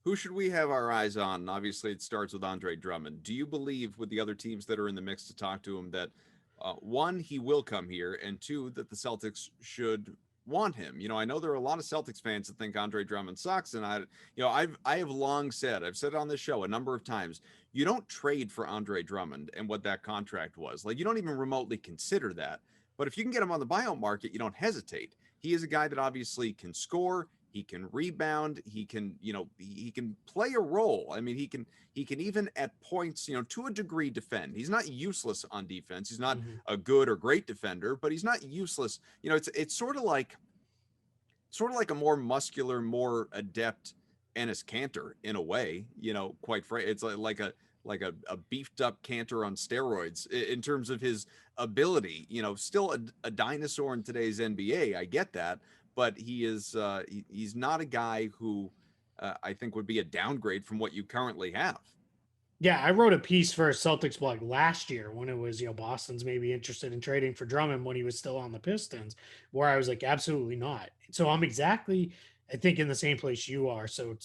Who should we have our eyes on? Obviously, it starts with Andre Drummond. Do you believe, with the other teams that are in the mix to talk to him, that one, he will come here, and two, that the Celtics should want him? I know there are a lot of Celtics fans that think Andre Drummond sucks, and I have long said, I've said it on this show a number of times, you don't trade for Andre Drummond and what that contract was. Like, you don't even remotely consider that. But if you can get him on the buyout market, you don't hesitate. He is a guy that obviously can score. He can rebound. He can, he can play a role. I mean, he can even at points, to a degree defend. He's not useless on defense. He's not a good or great defender, but he's not useless. It's sort of like a more muscular, more adept Enes Kanter in a way, quite frankly. It's like a beefed up Cantor on steroids in terms of his ability. Still a dinosaur in today's NBA. I get that, but he's not a guy who I think would be a downgrade from what you currently have. Yeah, I wrote a piece for Celtics blog last year when it was, Boston's maybe interested in trading for Drummond when he was still on the Pistons, where I was like, absolutely not. So I'm exactly, I think, in the same place you are. So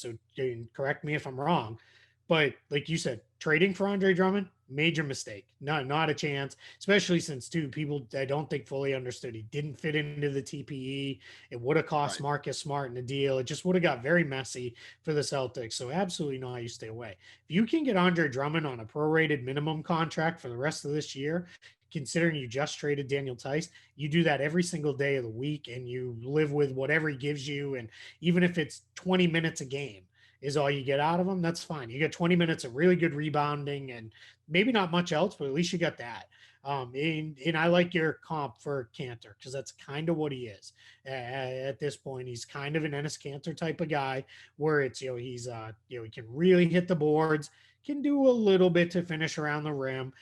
correct me if I'm wrong, but like you said, trading for Andre Drummond, major mistake. Not a chance, especially since people I don't think fully understood he didn't fit into the TPE. It would have cost Right. Marcus Smart in the deal. It just would have got very messy for the Celtics. So absolutely not, you stay away. If you can get Andre Drummond on a prorated minimum contract for the rest of this year, considering you just traded Daniel Tice, you do that every single day of the week and you live with whatever he gives you. And even if it's 20 minutes a game is all you get out of him, that's fine. You get 20 minutes of really good rebounding and maybe not much else, but at least you got that. And I like your comp for Cantor because that's kind of what he is at this point. He's kind of an Enes Cantor type of guy where it's, he's, he can really hit the boards, can do a little bit to finish around the rim.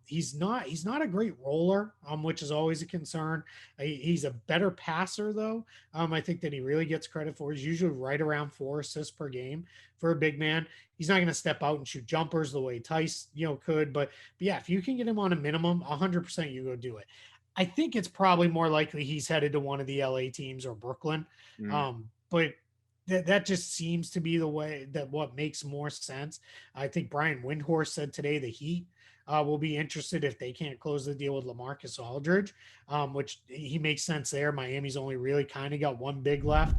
He's not a great roller, which is always a concern. He's a better passer though. I think that he really gets credit for. He's usually right around 4 assists per game for a big man. He's not going to step out and shoot jumpers the way Tice, could, but yeah, if you can get him on a minimum, 100% you go do it. I think it's probably more likely he's headed to one of the LA teams or Brooklyn. But that just seems to be the way that what makes more sense. I think Brian Windhorst said today the Heat will be interested if they can't close the deal with LaMarcus Aldridge, which he makes sense there. Miami's only really kind of got one big left.